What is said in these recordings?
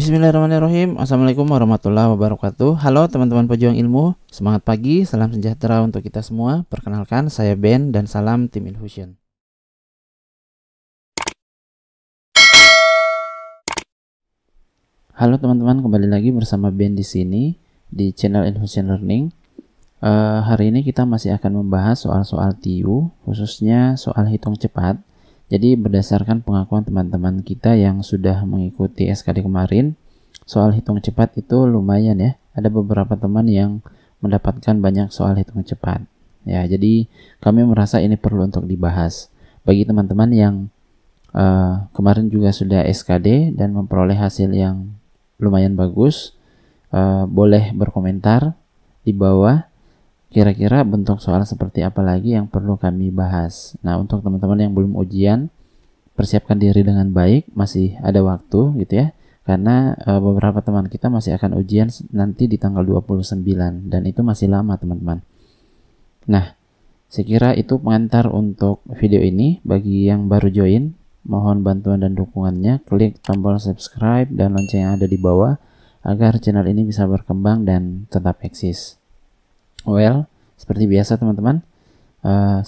Bismillahirrahmanirrahim. Assalamualaikum warahmatullahi wabarakatuh. Halo teman-teman pejuang ilmu, semangat pagi, salam sejahtera untuk kita semua. Perkenalkan, saya Ben dan salam tim Infusion. Halo teman-teman, kembali lagi bersama Ben di sini di channel Infusion Learning. Hari ini kita masih akan membahas soal-soal TIU, khususnya soal hitung cepat. Jadi berdasarkan pengakuan teman-teman kita yang sudah mengikuti SKD kemarin, soal hitung cepat itu lumayan ya. Ada beberapa teman yang mendapatkan banyak soal hitung cepat. Ya, jadi kami merasa ini perlu untuk dibahas. Bagi teman-teman yang kemarin juga sudah SKD dan memperoleh hasil yang lumayan bagus, boleh berkomentar di bawah. Kira-kira bentuk soal seperti apa lagi yang perlu kami bahas. Nah, untuk teman-teman yang belum ujian, persiapkan diri dengan baik, masih ada waktu gitu ya. Karena beberapa teman kita masih akan ujian nanti di tanggal 29 dan itu masih lama, teman-teman. Nah, saya kira itu pengantar untuk video ini. Bagi yang baru join, mohon bantuan dan dukungannya, klik tombol subscribe dan lonceng yang ada di bawah agar channel ini bisa berkembang dan tetap eksis. Well, seperti biasa teman-teman,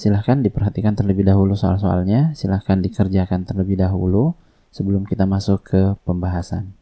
silahkan diperhatikan terlebih dahulu soal-soalnya, silahkan dikerjakan terlebih dahulu sebelum kita masuk ke pembahasan.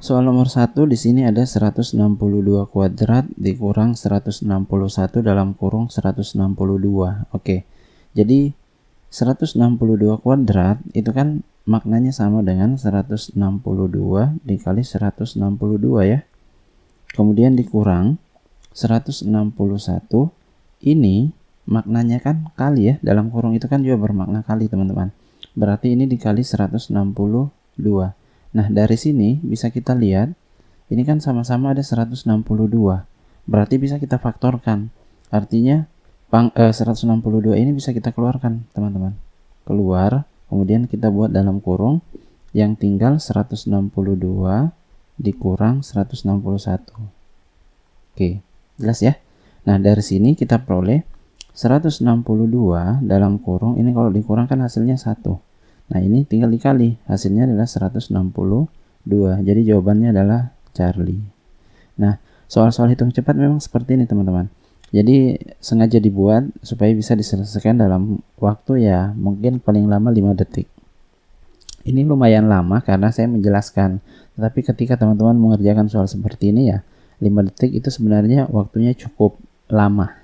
Soal nomor 1 di sini ada 162 kuadrat dikurang 161 dalam kurung 162. Oke. Jadi 162 kuadrat itu kan maknanya sama dengan 162 dikali 162 ya. Kemudian dikurang 161, ini maknanya kan kali ya. Dalam kurung itu kan juga bermakna kali, teman-teman. Berarti ini dikali 162. Nah, dari sini bisa kita lihat, ini kan sama-sama ada 162. Berarti bisa kita faktorkan. Artinya 162 ini bisa kita keluarkan, teman-teman. Keluar, kemudian kita buat dalam kurung, yang tinggal 162 dikurang 161. Oke, jelas ya? Nah, dari sini kita peroleh 162 dalam kurung, ini kalau dikurangkan hasilnya 1. Nah, ini tinggal dikali, hasilnya adalah 162. Jadi jawabannya adalah Charlie. Nah, soal-soal hitung cepat memang seperti ini, teman-teman. Jadi sengaja dibuat supaya bisa diselesaikan dalam waktu ya mungkin paling lama 5 detik. Ini lumayan lama karena saya menjelaskan. Tetapi ketika teman-teman mengerjakan soal seperti ini ya, 5 detik itu sebenarnya waktunya cukup lama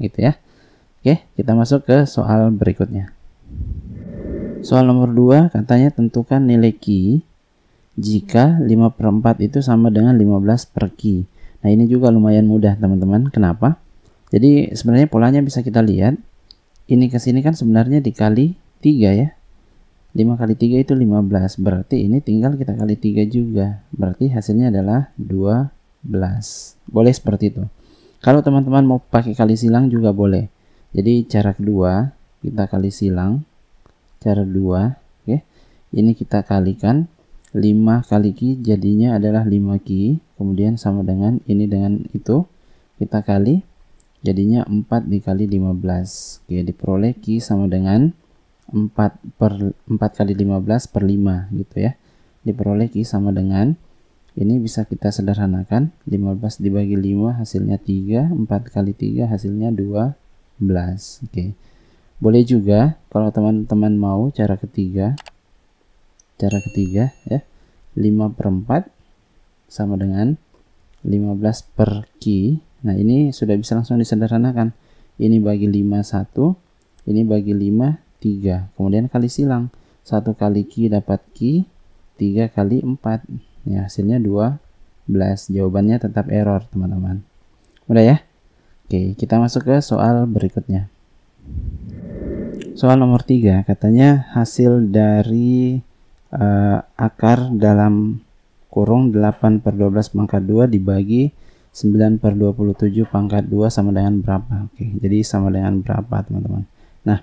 gitu ya. Oke, kita masuk ke soal berikutnya. Soal nomor 2 katanya tentukan nilai Q jika 5/4 itu sama dengan 15/Q. Nah, ini juga lumayan mudah, teman-teman. Kenapa? Jadi sebenarnya polanya bisa kita lihat. Ini ke sini kan sebenarnya dikali 3 ya. 5 kali 3 itu 15. Berarti ini tinggal kita kali 3 juga. Berarti hasilnya adalah 12. Boleh seperti itu. Kalau teman-teman mau pakai kali silang juga boleh. Jadi cara kedua kita kali silang. Cara 2, oke. Ini kita kalikan 5 kali Q jadinya adalah 5Q, kemudian sama dengan ini dengan itu kita kali jadinya 4 dikali 15. Oke, diperoleh Q sama dengan 4 kali 15 per 5 gitu ya. Diperoleh Q sama dengan ini bisa kita sederhanakan, 15 dibagi 5 hasilnya 3, 4 kali 3 hasilnya 12. Oke. Boleh juga kalau teman-teman mau cara ketiga ya, 5/4 sama dengan 15/Q. Nah, ini sudah bisa langsung disederhanakan. Ini bagi 5 1, ini bagi 5 3. Kemudian kali silang. 1 kali Q dapat Q, 3 kali 4. Ya, hasilnya 12. Jawabannya tetap error, teman-teman. Udah ya? Oke, kita masuk ke soal berikutnya. Soal nomor 3, katanya hasil dari akar dalam kurung 8/12 pangkat 2 dibagi 9/27 pangkat 2 sama dengan berapa? Oke, jadi sama dengan berapa, teman-teman? Nah,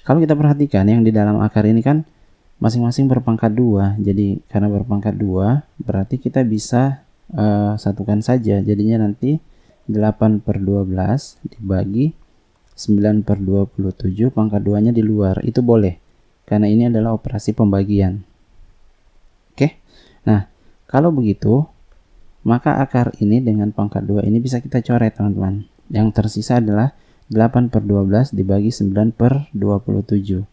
kalau kita perhatikan yang di dalam akar ini kan masing-masing berpangkat 2. Jadi karena berpangkat 2, berarti kita bisa satukan saja. Jadinya nanti 8/12 dibagi 9/27 pangkat 2-nya di luar. Itu boleh, karena ini adalah operasi pembagian. Oke. Nah, kalau begitu, maka akar ini dengan pangkat 2 ini bisa kita coret, teman-teman. Yang tersisa adalah 8/12 dibagi 9/27.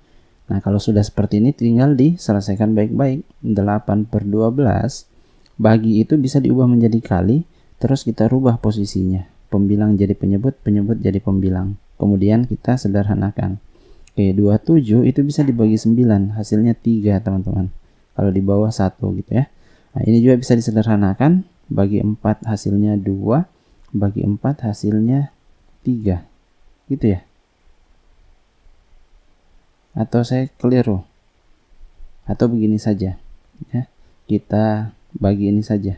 Nah, kalau sudah seperti ini tinggal diselesaikan baik-baik. 8/12 bagi itu bisa diubah menjadi kali, terus kita rubah posisinya. Pembilang jadi penyebut, penyebut jadi pembilang. Kemudian kita sederhanakan. Oke, 27 itu bisa dibagi 9, hasilnya 3, teman-teman. Kalau di bawah 1 gitu ya. Nah, ini juga bisa disederhanakan. Bagi 4 hasilnya 2, bagi 4 hasilnya 3. Gitu ya. Atau saya keliru. Atau begini saja. Ya. Kita bagi ini saja.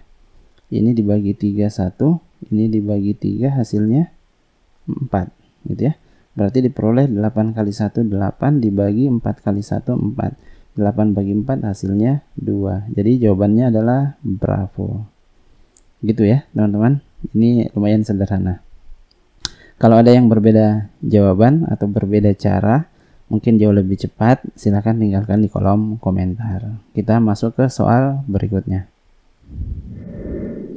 Ini dibagi 3, 1. Ini dibagi 3, hasilnya 4. Gitu ya. Berarti diperoleh 8 kali 1, 8 dibagi 4 kali 1, 4. 8 bagi 4 hasilnya 2. Jadi jawabannya adalah bravo. Gitu ya, teman-teman. Ini lumayan sederhana. Kalau ada yang berbeda jawaban atau berbeda cara, mungkin jauh lebih cepat, silahkan tinggalkan di kolom komentar. Kita masuk ke soal berikutnya.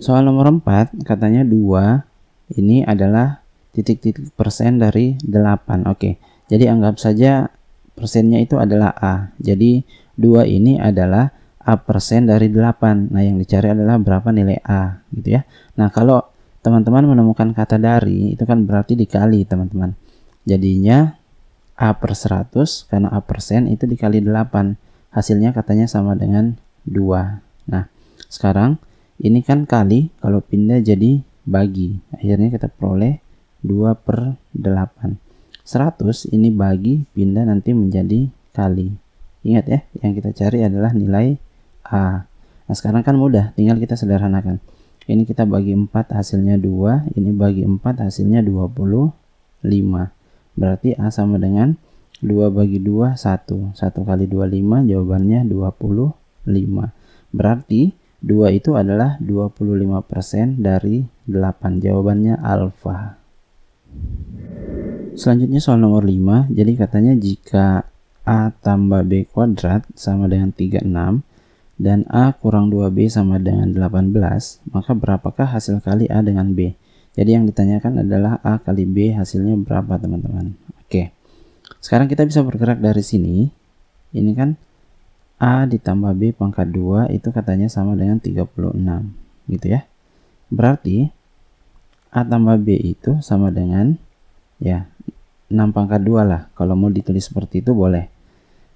Soal nomor 4, katanya 2 ini adalah titik-titik persen dari 8. Oke, jadi anggap saja persennya itu adalah A. Jadi 2 ini adalah A persen dari 8. Nah, yang dicari adalah berapa nilai A, gitu ya. Nah, kalau teman-teman menemukan kata dari, itu kan berarti dikali, teman-teman. Jadinya A per 100, karena A persen itu dikali 8. Hasilnya katanya sama dengan 2. Nah, sekarang ini kan kali, kalau pindah jadi bagi. Akhirnya kita peroleh 2/8. 100 ini bagi, pindah nanti menjadi kali. Ingat ya, yang kita cari adalah nilai A. Nah, sekarang kan mudah, tinggal kita sederhanakan. Ini kita bagi 4 hasilnya 2, ini bagi 4 hasilnya 25. Berarti A sama dengan 2 bagi 2, 1. 1 kali 25, jawabannya 25. Berarti 2 itu adalah 25% dari 8. Jawabannya alfa. Selanjutnya soal nomor 5. Jadi katanya jika A tambah B kuadrat sama dengan 36 dan A kurang 2B sama dengan 18, maka berapakah hasil kali A dengan B? Jadi yang ditanyakan adalah A kali B hasilnya berapa, teman-teman. Oke. Sekarang kita bisa bergerak dari sini. Ini kan A ditambah B pangkat 2 itu katanya sama dengan 36. Gitu ya. Berarti A tambah B itu sama dengan ya 6 pangkat 2 lah. Kalau mau ditulis seperti itu boleh.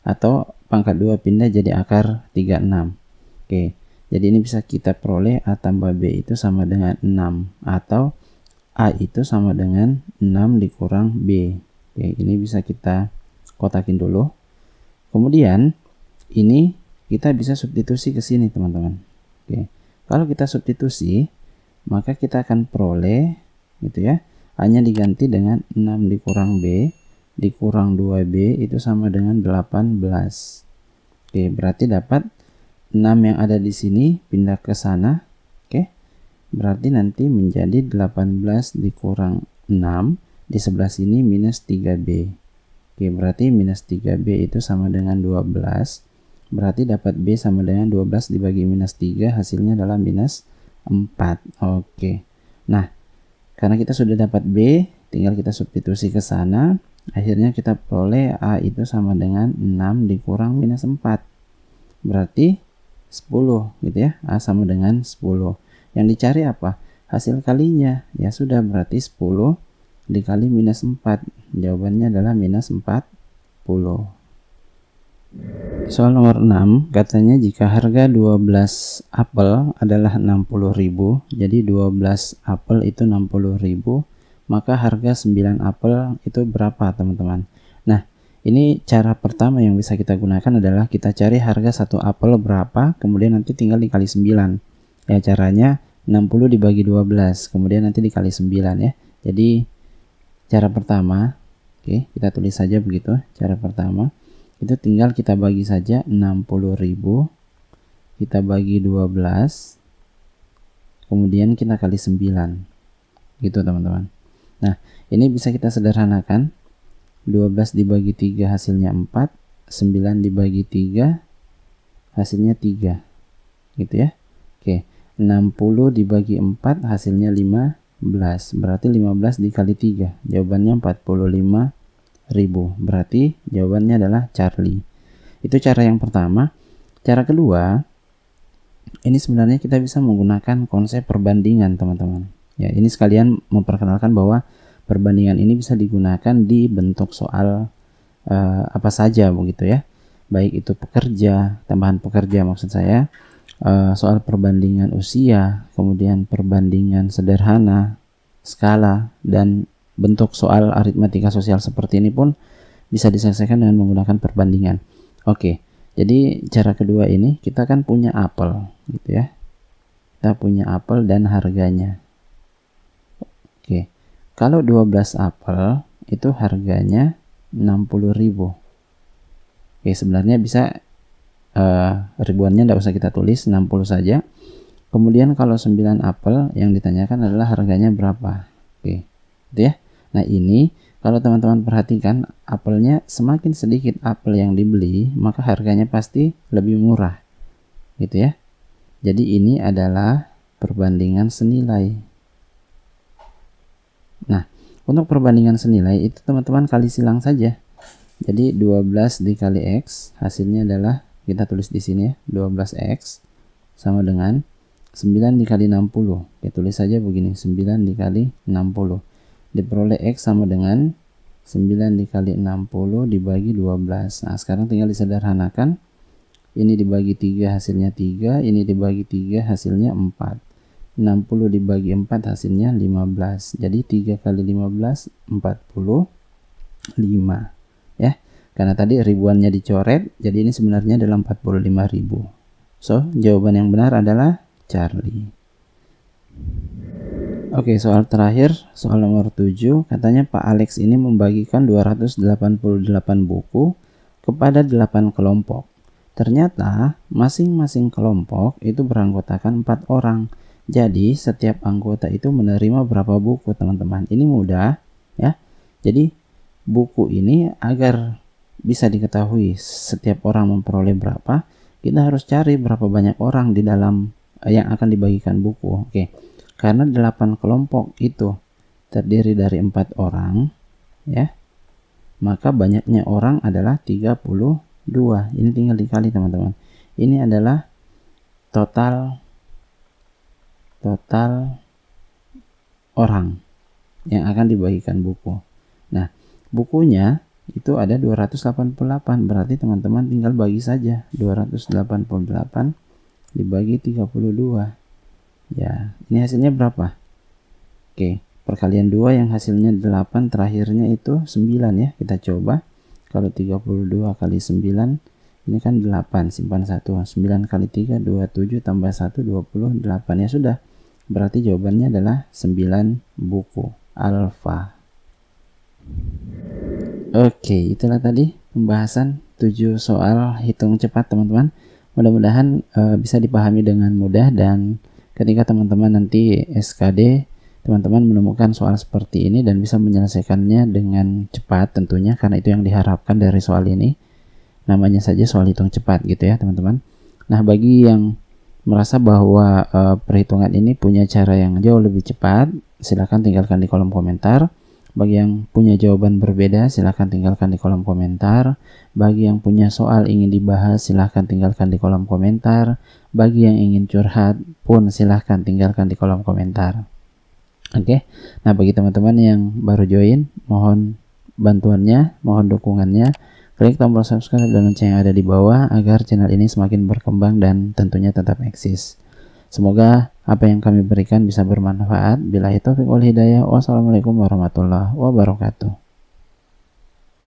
Atau pangkat 2 pindah jadi akar 36. Oke. Jadi ini bisa kita peroleh A tambah B itu sama dengan 6. Atau A itu sama dengan 6 dikurang B. Oke, ini bisa kita kotakin dulu. Kemudian ini kita bisa substitusi ke sini, teman-teman. Oke. Kalau kita substitusi, maka kita akan peroleh gitu ya. A-nya diganti dengan 6 dikurang B dikurang 2B itu sama dengan 18. Oke, berarti dapat 6 yang ada di sini pindah ke sana. Oke. Berarti nanti menjadi 18 dikurang 6, di sebelah sini minus 3B. Oke, berarti minus 3B itu sama dengan 12. Berarti dapat B sama dengan 12 dibagi minus 3, hasilnya adalah minus 4. Oke. Nah, karena kita sudah dapat B, tinggal kita substitusi ke sana. Akhirnya kita peroleh A itu sama dengan 6 dikurang minus 4. Berarti 10 gitu ya. A sama dengan 10. Yang dicari apa? Hasil kalinya. Ya sudah, berarti 10 dikali minus 4. Jawabannya adalah minus 40. Soal nomor 6, katanya jika harga 12 apel adalah 60.000, jadi 12 apel itu 60.000, maka harga 9 apel itu berapa, teman-teman? Nah, ini cara pertama yang bisa kita gunakan adalah kita cari harga satu apel berapa, kemudian nanti tinggal dikali 9. Ya, caranya 60 dibagi 12, kemudian nanti dikali 9 ya. Jadi, cara pertama, oke, kita tulis saja begitu, cara pertama. Itu tinggal kita bagi saja 60.000, kita bagi 12, kemudian kita kali 9 gitu, teman-teman. Nah, ini bisa kita sederhanakan. 12 dibagi 3 hasilnya 4, 9 dibagi 3 hasilnya 3 gitu ya. Oke, 60 dibagi 4 hasilnya 15, berarti 15 dikali 3, jawabannya 45.000. Berarti jawabannya adalah Charlie. Itu cara yang pertama. Cara kedua, ini sebenarnya kita bisa menggunakan konsep perbandingan, teman-teman. Ya, ini sekalian memperkenalkan bahwa perbandingan ini bisa digunakan di bentuk soal apa saja begitu ya. Baik itu pekerja, tambahan pekerja maksud saya, soal perbandingan usia, kemudian perbandingan sederhana, skala, dan bentuk soal aritmatika sosial seperti ini pun bisa diselesaikan dengan menggunakan perbandingan. Oke, jadi cara kedua ini kita kan punya apel gitu ya. Kita punya apel dan harganya. Oke, kalau 12 apel itu harganya 60.000. Oke, sebenarnya bisa ribuannya tidak usah kita tulis, 60 saja. Kemudian kalau 9 apel yang ditanyakan adalah harganya berapa. Oke, gitu ya. Nah, ini kalau teman-teman perhatikan, apelnya semakin sedikit apel yang dibeli, maka harganya pasti lebih murah. Gitu ya. Jadi ini adalah perbandingan senilai. Nah, untuk perbandingan senilai itu teman-teman kali silang saja. Jadi 12 dikali X, hasilnya adalah, kita tulis di sini ya, 12X sama dengan 9 dikali 60. Kita tulis saja begini, 9 dikali 60. Diperoleh X sama dengan 9 dikali 60 dibagi 12. Nah, sekarang tinggal disederhanakan. Ini dibagi 3 hasilnya 3, ini dibagi 3 hasilnya 4. 60 dibagi 4 hasilnya 15. Jadi 3 kali 15, 45. Ya, karena tadi ribuannya dicoret, jadi ini sebenarnya adalah 45.000. So, jawaban yang benar adalah Charlie. Oke, soal terakhir, soal nomor 7, katanya Pak Alex ini membagikan 288 buku kepada 8 kelompok. Ternyata masing-masing kelompok itu beranggotakan 4 orang. Jadi setiap anggota itu menerima berapa buku, teman-teman? Ini mudah ya. Jadi buku ini agar bisa diketahui setiap orang memperoleh berapa, kita harus cari berapa banyak orang di dalam yang akan dibagikan buku. Oke. Karena 8 kelompok itu terdiri dari 4 orang, ya, maka banyaknya orang adalah 32. Ini tinggal dikali, teman-teman. Ini adalah total orang yang akan dibagikan buku. Nah, bukunya itu ada 288, berarti teman-teman tinggal bagi saja 288 dibagi 32. Ya, ini hasilnya berapa? Oke, perkalian 2 yang hasilnya 8, terakhirnya itu 9 ya. Kita coba. Kalau 32 kali 9, ini kan 8, simpan 1. 9 kali 3, 27, tambah 1, 28. Ya sudah. Berarti jawabannya adalah 9 buku. Alfa. Oke, itulah tadi pembahasan 7 soal hitung cepat, teman-teman. Mudah-mudahan bisa dipahami dengan mudah, dan ketika teman-teman nanti SKD, teman-teman menemukan soal seperti ini dan bisa menyelesaikannya dengan cepat tentunya, karena itu yang diharapkan dari soal ini. Namanya saja soal hitung cepat gitu ya, teman-teman. Nah, bagi yang merasa bahwa perhitungan ini punya cara yang jauh lebih cepat, silahkan tinggalkan di kolom komentar. Bagi yang punya jawaban berbeda, silahkan tinggalkan di kolom komentar. Bagi yang punya soal ingin dibahas, silahkan tinggalkan di kolom komentar. Bagi yang ingin curhat pun silahkan tinggalkan di kolom komentar. Oke, nah bagi teman-teman yang baru join, mohon bantuannya, mohon dukungannya. Klik tombol subscribe dan lonceng yang ada di bawah agar channel ini semakin berkembang dan tentunya tetap eksis. Semoga apa yang kami berikan bisa bermanfaat. Billahi taufiq wal hidayah. Wassalamualaikum warahmatullahi wabarakatuh.